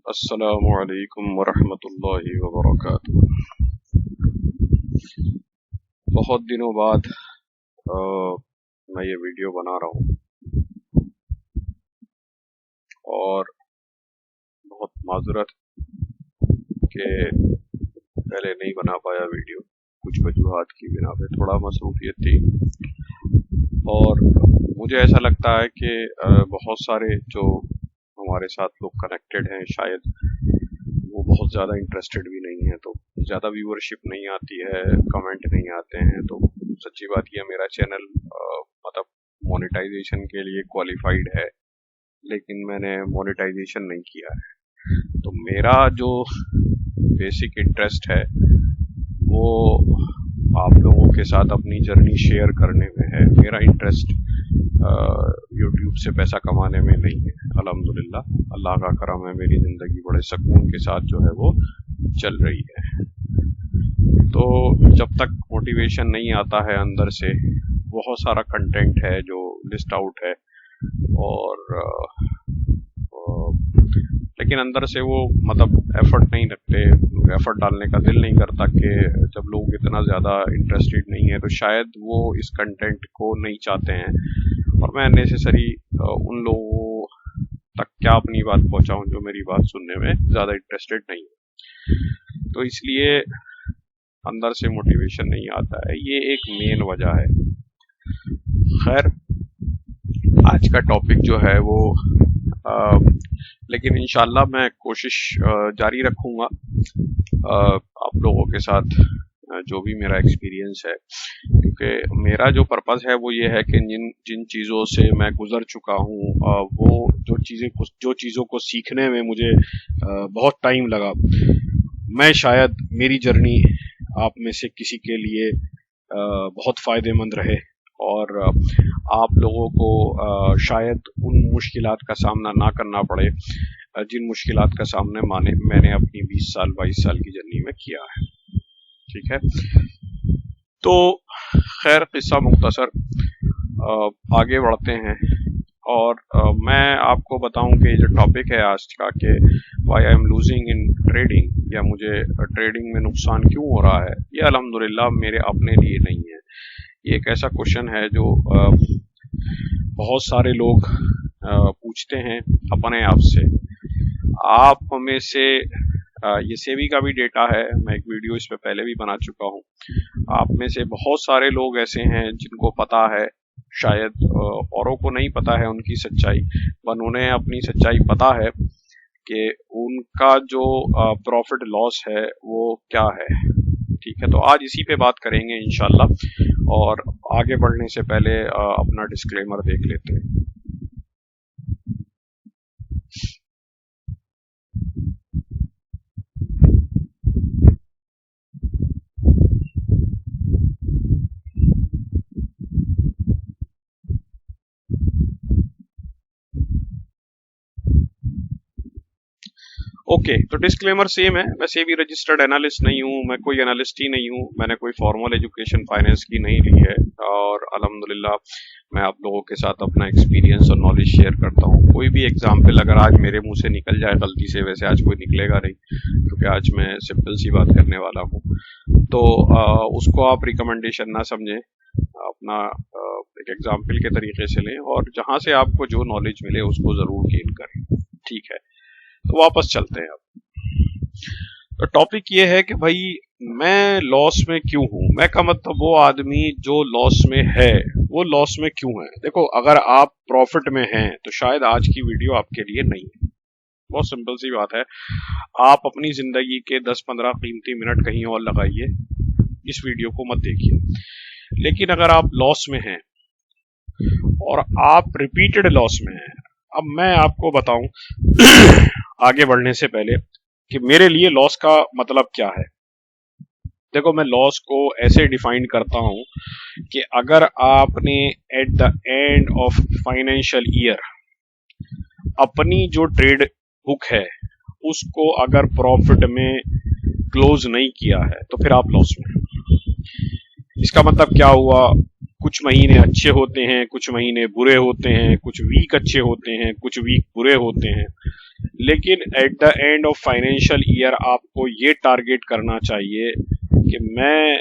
अस्सलामु अलैकुम वरहमतुल्लाहि वबरकातुहू। बहुत दिनों बाद मैं ये वीडियो बना रहा हूँ और बहुत माजरत के पहले नहीं बना पाया वीडियो, कुछ वजूहात की बिना पे थोड़ा मसरूफियत थी। और मुझे ऐसा लगता है कि बहुत सारे जो हमारे साथ लोग कनेक्टेड हैं शायद वो बहुत ज़्यादा इंटरेस्टेड भी नहीं है, तो ज़्यादा व्यूअरशिप नहीं आती है, कमेंट नहीं आते हैं। तो सच्ची बात यह मेरा चैनल मतलब मोनेटाइजेशन के लिए क्वालिफाइड है, लेकिन मैंने मोनेटाइजेशन नहीं किया है। तो मेरा जो बेसिक इंटरेस्ट है वो आप लोगों के साथ अपनी जर्नी शेयर करने में है। मेरा इंटरेस्ट यूट्यूब से पैसा कमाने में नहीं है। अल्हम्दुलिल्लाह, अल्लाह का करम है, मेरी ज़िंदगी बड़े सुकून के साथ जो है वो चल रही है। तो जब तक मोटिवेशन नहीं आता है अंदर से, बहुत सारा कंटेंट है जो लिस्ट आउट है और लेकिन अंदर से वो मतलब एफर्ट नहीं लगते, एफर्ट डालने का दिल नहीं करता कि जब लोग इतना ज़्यादा इंटरेस्टेड नहीं है तो शायद वो इस कंटेंट को नहीं चाहते हैं और मैं नेसेसरी उन लोगों तक क्या अपनी बात पहुंचाऊं जो मेरी बात सुनने में ज़्यादा इंटरेस्टेड नहीं है। तो इसलिए अंदर से मोटिवेशन नहीं आता है, ये एक मेन वजह है। खैर, आज का टॉपिक जो है वो लेकिन इंशाल्लाह मैं कोशिश जारी रखूंगा आप लोगों के साथ जो भी मेरा एक्सपीरियंस है, क्योंकि मेरा जो पर्पज़ है वो ये है कि जिन चीज़ों से मैं गुजर चुका हूँ वो जो चीज़ों को सीखने में मुझे बहुत टाइम लगा, मैं शायद मेरी जर्नी आप में से किसी के लिए बहुत फ़ायदेमंद रहे और आप लोगों को शायद उन मुश्किलात का सामना ना करना पड़े जिन मुश्किलात का सामना मैंने अपनी 20 साल 22 साल की जर्नी में किया है। ठीक है, तो खैर किस्सा मुख्तसर आगे बढ़ते हैं और मैं आपको बताऊं कि ये जो टॉपिक है आज का कि why I am losing in trading, या मुझे ट्रेडिंग में नुकसान क्यों हो रहा है, ये अल्हम्दुलिल्लाह मेरे अपने लिए नहीं है। ये एक ऐसा क्वेश्चन है जो बहुत सारे लोग पूछते हैं अपने आप से। आप में से ये सेबी का भी डेटा है, मैं एक वीडियो इस पे पहले भी बना चुका हूँ। आप में से बहुत सारे लोग ऐसे हैं जिनको पता है, शायद औरों को नहीं पता है उनकी सच्चाई, पर उन्हें अपनी सच्चाई पता है कि उनका जो प्रॉफिट लॉस है वो क्या है। ठीक है, तो आज इसी पे बात करेंगे इंशाल्लाह। और आगे बढ़ने से पहले अपना डिस्क्लेमर देख लेते हैं। ओके, तो डिस्क्लेमर सेम है, मैं सेबी रजिस्टर्ड एनालिस्ट नहीं हूँ, मैं कोई एनालिस्ट ही नहीं हूँ, मैंने कोई फॉर्मल एजुकेशन फाइनेंस की नहीं ली है और अल्हम्दुलिल्लाह मैं आप लोगों के साथ अपना एक्सपीरियंस और नॉलेज शेयर करता हूँ। कोई भी एग्जाम्पल अगर आज मेरे मुंह से निकल जाए गलती से, वैसे आज कोई निकलेगा नहीं क्योंकि आज मैं सिंपल सी बात करने वाला हूँ, तो उसको आप रिकमेंडेशन ना समझें, अपना एक एग्जाम्पल के तरीके से लें और जहाँ से आपको जो नॉलेज मिले उसको ज़रूर गेन करें। ठीक है, तो वापस चलते हैं अब। तो टॉपिक ये है कि भाई मैं लॉस में क्यों हूं, मैं का मतलब वो आदमी जो लॉस में है वो लॉस में क्यों है। देखो, अगर आप प्रॉफिट में हैं तो शायद आज की वीडियो आपके लिए नहीं है। बहुत सिंपल सी बात है, आप अपनी जिंदगी के 10-15 कीमती मिनट कहीं और लगाइए, इस वीडियो को मत देखिए। लेकिन अगर आप लॉस में हैं और आप रिपीटेड लॉस में हैं, अब मैं आपको बताऊं आगे बढ़ने से पहले कि मेरे लिए लॉस का मतलब क्या है। देखो, मैं लॉस को ऐसे डिफाइन करता हूं कि अगर आपने at the end of financial year अपनी जो ट्रेड बुक है उसको अगर प्रॉफिट में क्लोज नहीं किया है तो फिर आप लॉस में। इसका मतलब क्या हुआ, कुछ महीने अच्छे होते हैं, कुछ महीने बुरे होते हैं, कुछ वीक अच्छे होते हैं, कुछ वीक बुरे होते हैं, लेकिन at the end of financial year आपको ये टारगेट करना चाहिए कि मैं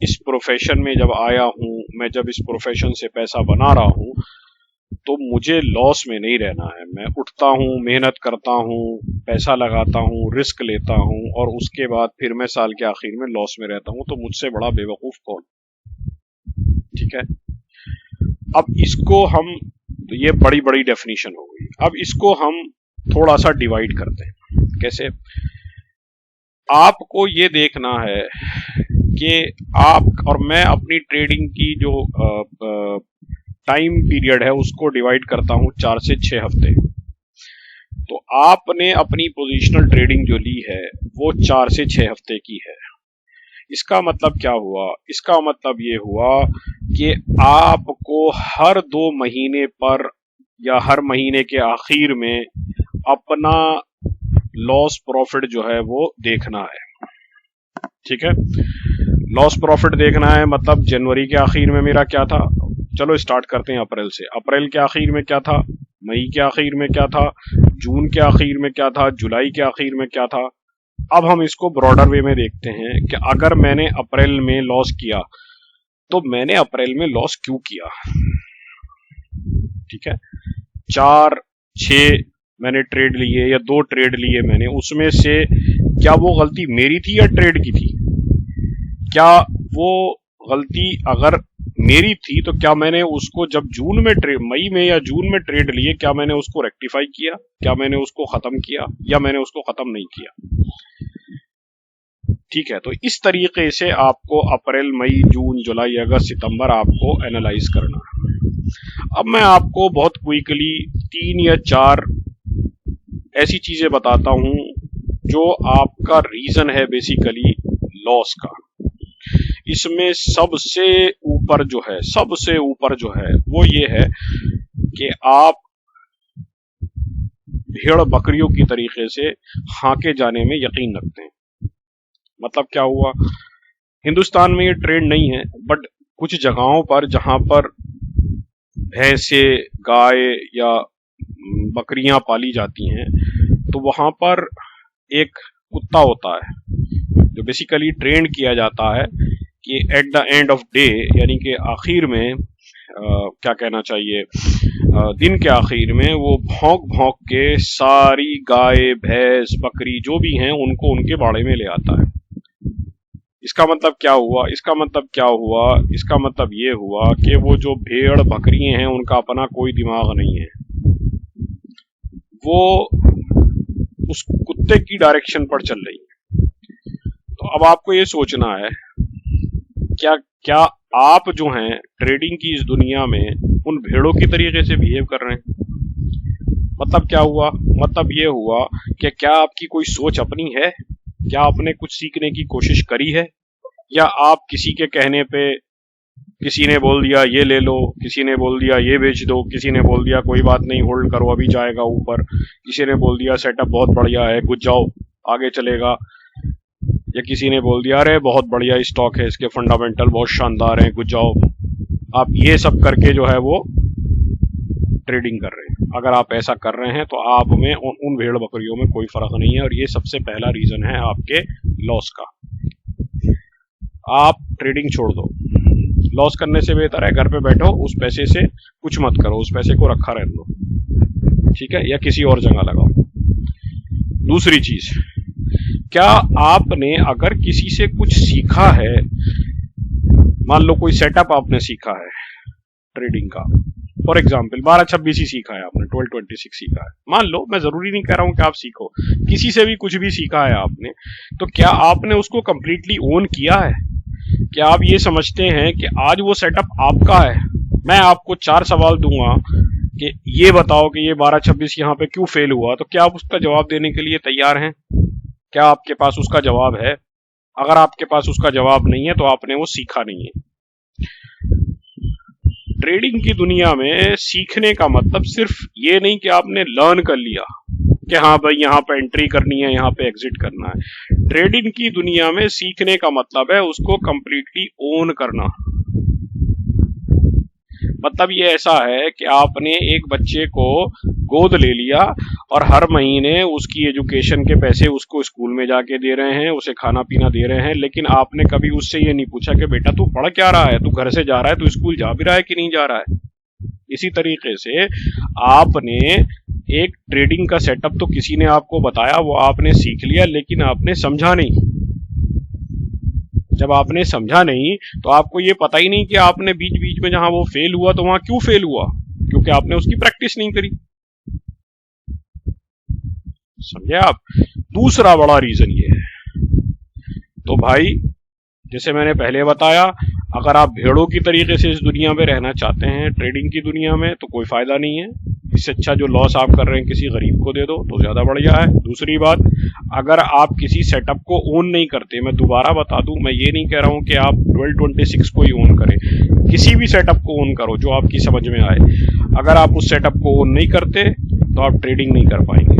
इस प्रोफेशन में जब आया हूं, मैं जब इस प्रोफेशन से पैसा बना रहा हूं, तो मुझे लॉस में नहीं रहना है। मैं उठता हूं, मेहनत करता हूं, पैसा लगाता हूं, रिस्क लेता हूं, और उसके बाद फिर मैं साल के आखिर में लॉस में रहता हूं। तो मुझसे बड़ा बेवकूफ कौन? ठीक है, अब इसको हम, तो ये बड़ी बड़ी डेफिनेशन हो गई। अब इसको हम थोड़ा सा डिवाइड करते हैं। कैसे? आपको ये देखना है कि आप और मैं अपनी ट्रेडिंग की जो टाइम पीरियड है उसको डिवाइड करता हूं 4 से 6 हफ्ते। तो आपने अपनी पोजीशनल ट्रेडिंग जो ली है वो 4 से 6 हफ्ते की है। इसका मतलब क्या हुआ? इसका मतलब ये हुआ कि आपको हर 2 महीने पर या हर महीने के आखिर में अपना लॉस प्रॉफिट जो है वो देखना है। ठीक है, लॉस प्रॉफिट देखना है। मतलब जनवरी के आखिर में मेरा क्या था? चलो स्टार्ट करते हैं अप्रैल से। अप्रैल के आखिर में क्या था? मई के आखिर में क्या था? जून के आखिर में क्या था? जुलाई के आखिर में क्या था? अब हम इसको ब्रॉडर वे में देखते हैं कि अगर मैंने अप्रैल में लॉस किया तो मैंने अप्रैल में लॉस क्यों किया? ठीक है, 4, 6 मैंने ट्रेड लिए या 2 ट्रेड लिए मैंने, उसमें से क्या वो गलती मेरी थी या ट्रेड की थी? क्या वो गलती अगर मेरी थी तो क्या मैंने उसको जब जून में मई में या जून में ट्रेड लिए, क्या मैंने उसको रेक्टिफाई किया? क्या मैंने उसको खत्म किया या मैंने उसको खत्म नहीं किया? ठीक है, तो इस तरीके से आपको अप्रैल, मई, जून, जुलाई, अगस्त, सितंबर आपको एनालाइज करना है। अब मैं आपको बहुत क्विकली 3 या 4 ऐसी चीजें बताता हूं जो आपका रीजन है बेसिकली लॉस का। इसमें सबसे ऊपर जो है वो ये है कि आप भेड़ बकरियों की तरीके से हाके जाने में यकीन रखते हैं। मतलब क्या हुआ? हिंदुस्तान में ये ट्रेंड नहीं है, बट कुछ जगहों पर जहां पर भैंसे, गाय या बकरियां पाली जाती हैं, तो वहां पर एक कुत्ता होता है जो बेसिकली ट्रेन किया जाता है कि at the end of day, यानी कि आखिर में क्या कहना चाहिए, दिन के आखिर में वो भौंक भौंक के सारी गाय, भैंस, बकरी जो भी हैं उनको उनके बाड़े में ले आता है। इसका मतलब क्या हुआ? इसका मतलब ये हुआ कि वो जो भेड़ बकरियां हैं उनका अपना कोई दिमाग नहीं है। वो उस कुत्ते की डायरेक्शन पर चल रही है। तो अब आपको ये सोचना है, क्या आप जो हैं ट्रेडिंग की इस दुनिया में उन भेड़ों की तरीके से बिहेव कर रहे हैं? मतलब क्या हुआ? मतलब ये हुआ कि क्या आपकी कोई सोच अपनी है? क्या आपने कुछ सीखने की कोशिश करी है? या आप किसी के कहने पे, किसी ने बोल दिया ये ले लो, किसी ने बोल दिया ये बेच दो, किसी ने बोल दिया कोई बात नहीं होल्ड करो अभी जाएगा ऊपर, किसी ने बोल दिया सेटअप बहुत बढ़िया है घुस जाओ आगे चलेगा, या किसी ने बोल दिया अरे बहुत बढ़िया स्टॉक है, इसके फंडामेंटल बहुत शानदार हैं घुस जाओ। आप ये सब करके जो है वो ट्रेडिंग कर रहे हैं। अगर आप ऐसा कर रहे हैं तो आप में उन भेड़ बकरियों में कोई फर्क नहीं है, और ये सबसे पहला रीजन है आपके लॉस का। आप ट्रेडिंग छोड़ दो। लॉस करने से बेहतर है घर पे बैठो, उस पैसे से कुछ मत करो, उस पैसे को रखा रहने दो, ठीक है, या किसी और जगह लगाओ। दूसरी चीज, क्या आपने अगर किसी से कुछ सीखा है, मान लो कोई सेटअप आपने सीखा है ट्रेडिंग का, फॉर एग्जाम्पल 12-26 ही सीखा है आपने, 12-26 सीखा है, मान लो, मैं जरूरी नहीं कह रहा हूं कि आप सीखो, किसी से भी कुछ भी सीखा है आपने, तो क्या आपने उसको कंप्लीटली ओन किया है? क्या आप ये समझते हैं कि आज वो सेटअप आपका है? मैं आपको 4 सवाल दूंगा कि ये बताओ कि ये 12-26 यहाँ पे क्यों फेल हुआ, तो क्या आप उसका जवाब देने के लिए तैयार हैं? क्या आपके पास उसका जवाब है? अगर आपके पास उसका जवाब नहीं है तो आपने वो सीखा नहीं है। ट्रेडिंग की दुनिया में सीखने का मतलब सिर्फ ये नहीं कि आपने लर्न कर लिया कि हाँ भाई यहाँ पे एंट्री करनी है, यहाँ पे एग्जिट करना है। ट्रेडिंग की दुनिया में सीखने का मतलब है उसको कंप्लीटली ओन करना। मतलब ये ऐसा है कि आपने एक बच्चे को गोद ले लिया और हर महीने उसकी एजुकेशन के पैसे उसको स्कूल में जाके दे रहे हैं, उसे खाना पीना दे रहे हैं, लेकिन आपने कभी उससे ये नहीं पूछा कि बेटा तू पढ़ क्या रहा है, तू घर से जा रहा है, तू स्कूल जा भी रहा है कि नहीं जा रहा है। इसी तरीके से आपने एक ट्रेडिंग का सेटअप तो किसी ने आपको बताया, वो आपने सीख लिया, लेकिन आपने समझा नहीं। जब आपने समझा नहीं तो आपको ये पता ही नहीं कि आपने बीच बीच में जहां वो फेल हुआ तो वहां क्यों फेल हुआ, क्योंकि आपने उसकी प्रैक्टिस नहीं करी। समझे आप? दूसरा बड़ा रीजन ये है। तो भाई जैसे मैंने पहले बताया, अगर आप भेड़ों की तरीके से इस दुनिया में रहना चाहते हैं, ट्रेडिंग की दुनिया में, तो कोई फायदा नहीं है। इससे अच्छा जो लॉस आप कर रहे हैं किसी गरीब को दे दो तो ज्यादा बढ़िया है। दूसरी बात, अगर आप किसी सेटअप को ओन नहीं करते, मैं दोबारा बता दूं, मैं ये नहीं कह रहा हूं कि आप 1226 को ही ओन करें, किसी भी सेटअप को ओन करो जो आपकी समझ में आए। अगर आप उस सेटअप को ओन नहीं करते तो आप ट्रेडिंग नहीं कर पाएंगे।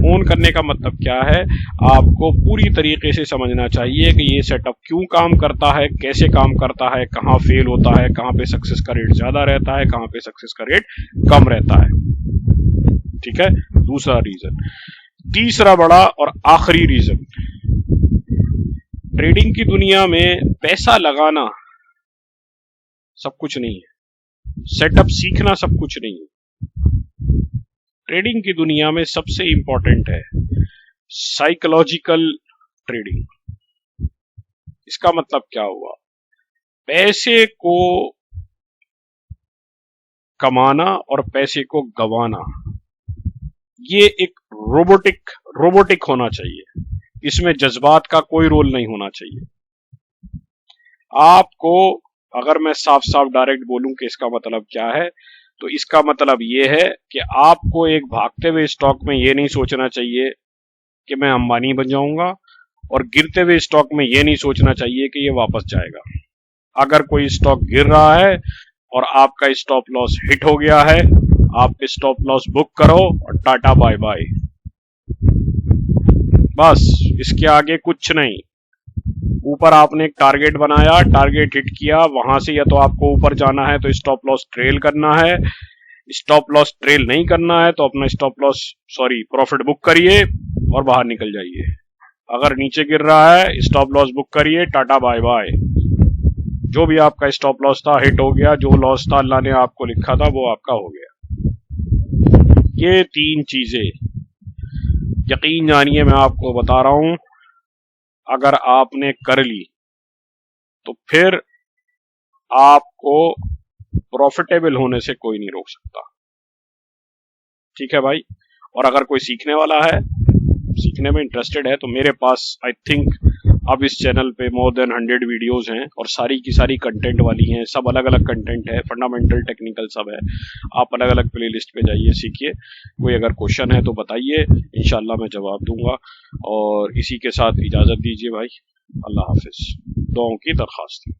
ओन करने का मतलब क्या है? आपको पूरी तरीके से समझना चाहिए कि ये सेटअप क्यों काम करता है, कैसे काम करता है, कहाँ फेल होता है, कहाँ पे सक्सेस का रेट ज्यादा रहता है, कहाँ पे सक्सेस का रेट कम रहता है। ठीक है, दूसरा रीजन। तीसरा बड़ा और आखिरी रीजन, ट्रेडिंग की दुनिया में पैसा लगाना सब कुछ नहीं है, सेटअप सीखना सब कुछ नहीं है। ट्रेडिंग की दुनिया में सबसे इंपॉर्टेंट है साइकोलॉजिकल ट्रेडिंग। इसका मतलब क्या हुआ? पैसे को कमाना और पैसे को गंवाना, ये एक रोबोटिक होना चाहिए। इसमें जज्बात का कोई रोल नहीं होना चाहिए। आपको, अगर मैं साफ साफ डायरेक्ट बोलूं कि इसका मतलब क्या है, तो इसका मतलब ये है कि आपको एक भागते हुए स्टॉक में ये नहीं सोचना चाहिए कि मैं अंबानी बन जाऊंगा, और गिरते हुए स्टॉक में ये नहीं सोचना चाहिए कि ये वापस जाएगा। अगर कोई स्टॉक गिर रहा है और आपका स्टॉप लॉस हिट हो गया है, आप स्टॉप लॉस बुक करो और टाटा बाय बाय। बस, इसके आगे कुछ नहीं। ऊपर आपने एक टारगेट बनाया, टारगेट हिट किया, वहां से या तो आपको ऊपर जाना है तो स्टॉप लॉस ट्रेल करना है, स्टॉप लॉस ट्रेल नहीं करना है तो अपना प्रॉफिट बुक करिए और बाहर निकल जाइए। अगर नीचे गिर रहा है, स्टॉप लॉस बुक करिए, टाटा बाय बाय। जो भी आपका स्टॉप लॉस था हिट हो गया, जो लॉस था अल्लाह ने आपको लिखा था वो आपका हो गया। ये तीन चीजें यकीन जानिए, मैं आपको बता रहा हूं, अगर आपने कर ली तो फिर आपको प्रॉफिटेबल होने से कोई नहीं रोक सकता। ठीक है भाई? और अगर कोई सीखने वाला है, सीखने में इंटरेस्टेड है, तो मेरे पास आई थिंक अब इस चैनल पे मोर देन 100 वीडियोस हैं और सारी की सारी कंटेंट वाली हैं। सब अलग अलग कंटेंट है, फंडामेंटल, टेक्निकल सब है। आप अलग अलग प्लेलिस्ट पे जाइए, सीखिए। कोई अगर क्वेश्चन है तो बताइए, इंशाल्लाह मैं जवाब दूंगा। और इसी के साथ इजाजत दीजिए भाई। अल्लाह हाफिज। दुआओं की दरखास्त।